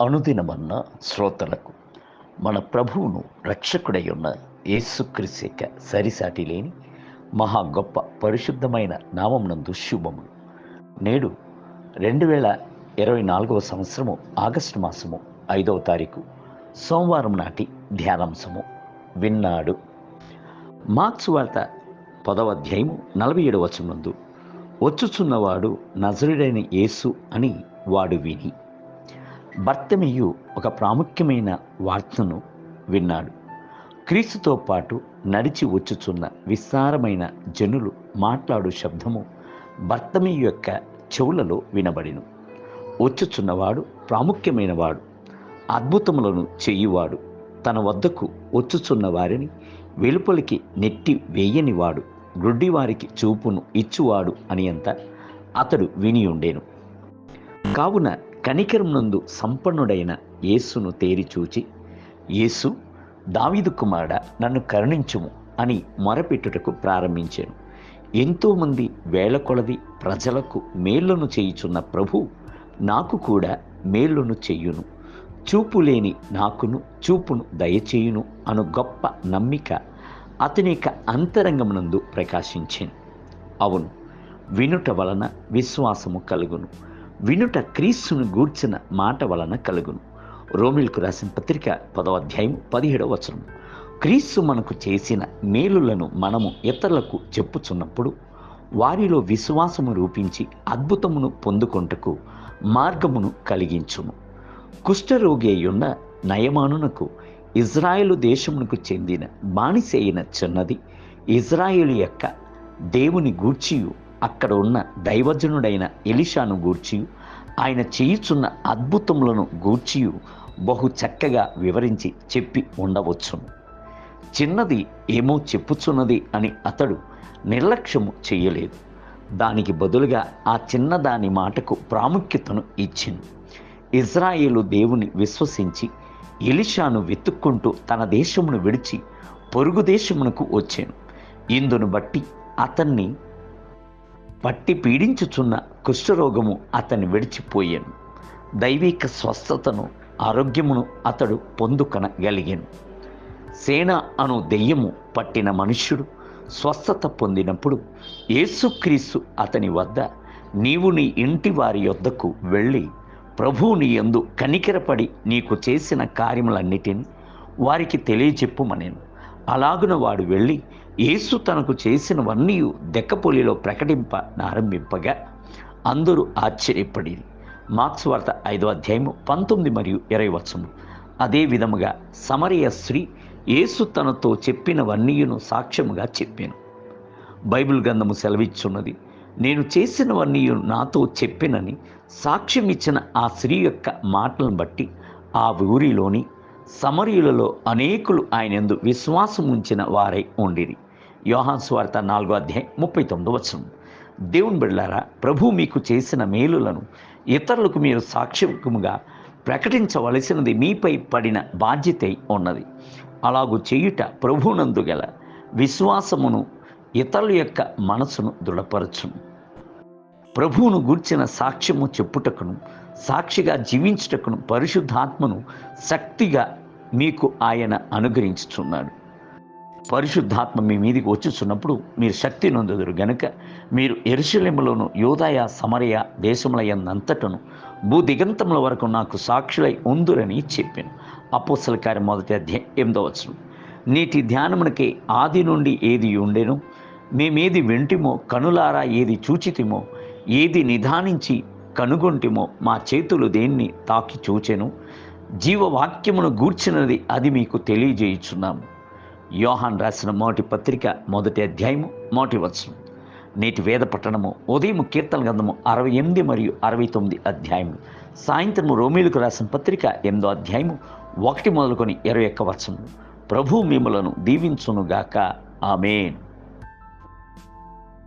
అనుదినమన్న శ్రోతలకు మన ప్రభువును రక్షకుడై ఉన్న యేసుక్రీస్తు యొక్క సరిసాటి లేని మహా గొప్ప పరిశుద్ధమైన నామమునందు శుభములు. నేడు 2024 సంవత్సరము ఆగస్టు మాసము 5వ తారీఖు సోమవారం నాటి ధ్యానాంశము విన్నాడు. మార్క్స్ వార్త 10వ అధ్యాయము 47వ వచనమందు వచ్చుచున్నవాడు నజరుడైన యేసు అని వాడు విని. బర్తిమేయు ఒక ప్రాముఖ్యమైన వార్తను విన్నాడు. క్రీస్తుతో పాటు నడిచి వచ్చుచున్న విస్తారమైన జనులు మాట్లాడు శబ్దము బర్తిమేయు యొక్క చెవులలో వినబడిను. వచ్చుచున్నవాడు ప్రాముఖ్యమైన వాడు, అద్భుతములను చేయువాడు, తన వద్దకు వచ్చుచున్న వారిని వెలుపలికి నెట్టి వేయనివాడు, గ్రుడ్డివారికి చూపును ఇచ్చువాడు అని అంత అతడు విని ఉండేను. కావున కనికరమునందు సంపన్నుడైన యేసును తేరిచూచి, యేసు, దావీదు కుమారుడా, నన్ను కరుణించుము అని మొరపెట్టుటకు ప్రారంభించాను. ఎంతోమంది వేల కొలది ప్రజలకు మేళ్లను చేయుచున్న ప్రభు నాకు కూడా మేళ్లను చెయ్యును, చూపు లేని నాకును చూపును దయచేయును అను గొప్ప నమ్మిక అతని యొక్క అంతరంగమునందు ప్రకాశించింది. అవును, వినుట వలన విశ్వాసము కలుగును, వినుట క్రీస్తును గూర్చిన మాట వలన కలుగును. రోమిలకు రాసిన పత్రిక 10వ అధ్యాయం 17వ వచనం. క్రీస్తు మనకు చేసిన మేలులను మనము ఇతరులకు చెప్పుచున్నప్పుడు వారిలో విశ్వాసము రూపించి అద్భుతమును పొందుకొంటకు మార్గమును కలిగించును. కుష్ఠరోగి అయ్యున్న నయమానునకు ఇజ్రాయేలు దేశమునకు చెందిన బానిస అయిన చిన్నది ఇజ్రాయేలు యొక్క దేవుని గూర్చియు అక్కడ ఉన్న దైవజనుడైన ఎలీషాను గూర్చియు ఆయన చేయుచున్న అద్భుతములను గూర్చియు బహు చక్కగా వివరించి చెప్పి ఉండవచ్చును. చిన్నది ఏమో చెప్పుచున్నది అని అతడు నిర్లక్ష్యము చేయలేదు. దానికి బదులుగా ఆ చిన్నదాని మాటకు ప్రాముఖ్యతను ఇచ్చింది. ఇజ్రాయేలు దేవుని విశ్వసించి ఎలీషాను వెతుక్కుంటూ తన దేశమును విడిచి పొరుగు దేశమునకు వచ్చాను. ఇందును బట్టి అతన్ని పట్టి పీడించుచున్న కుష్ఠరోగము అతన్ని విడిచిపోయాను. దైవిక స్వస్థతను, ఆరోగ్యమును అతడు పొందుకొనగలిగాను. సేన అను దెయ్యము పట్టిన మనుష్యుడు స్వస్థత పొందినప్పుడు యేసుక్రీస్తు అతని వద్ద, నీవు నీ ఇంటి వారి యొద్దకు వెళ్ళి ప్రభువు నీ యందు కనికరపడి నీకు చేసిన కార్యములన్నిటినీ వారికి తెలియచెప్పుమనెను. అలాగున వాడు వెళ్ళి యేసు తనకు చేసినవన్నీ దెక్కపొలిలో ప్రకటింపనారంభింపగా అందరూ ఆశ్చర్యపడి. మార్క్స్ వార్త 5వ అధ్యాయము 19 మరియు 20 వచనములు. అదే విధముగా సమరయ స్త్రీ యేసు తనతో చెప్పినవన్నీయును సాక్ష్యముగా చెప్పాను. బైబిల్ గ్రంథము సెలవిచ్చున్నది, నేను చేసినవన్నీ నాతో చెప్పినని సాక్ష్యం ఇచ్చిన ఆ స్త్రీ యొక్క మాటలను బట్టి ఆ ఊరిలోని సమరయులలో అనేకులు ఆయనందు విశ్వాసం ఉంచిన వారై ఉండిరి. యోహాను సువార్త 4వ అధ్యాయం 39వ వచనం. దేవుని బిడ్డలారా, ప్రభు మీకు చేసిన మేలులను ఇతరులకు మీరు సాక్ష్యముగా ప్రకటించవలసినది మీపై పడిన బాధ్యత ఉన్నది. అలాగూ చేయుట ప్రభునందు గల విశ్వాసమును ఇతరుల యొక్క మనసును దృఢపరచును. ప్రభువును గూర్చిన సాక్ష్యము చెప్పుటకును సాక్షిగా జీవించుటకును పరిశుద్ధాత్మను శక్తిగా మీకు ఆయన అనుగ్రహించుచున్నాడు. పరిశుద్ధాత్మ మీ మీదికి వచ్చుచున్నప్పుడు మీరు శక్తి నొందుదురు గనుక మీరు యెరూషలేములోను యూదయ సమరయ దేశముల యందంతటను భూదిగంతముల వరకు నాకు సాక్షులై ఉందురని చెప్పాను. అపోస్తల కార్యం 1వ అధ్యాయం 8వ వచనం. నేటి ధ్యానమునకే ఆది నుండి ఏది ఉండెనో, మేమేది వింటిమో, కనులారా ఏది చూచితిమో, ఏది నిదానించి కనుగొంటిమో, మా చేతులు దేన్ని తాకి చూచెను, జీవవాక్యమును గూర్చినది అది మీకు తెలియజేయుచున్నాము. యోహాను రాసిన మొదటి పత్రిక 1వ అధ్యాయము 1వ వచనం. నేటి వేద పట్టణము ఉదయం కీర్తన గ్రంథము 68 మరియు 69 అధ్యాయములు. సాయంత్రము రోమీలకు రాసిన పత్రిక 8వ అధ్యాయము 1 మొదలుకొని 21 వచనములు. ప్రభు మిమ్ములను దీవించునుగాక. ఆమేన్.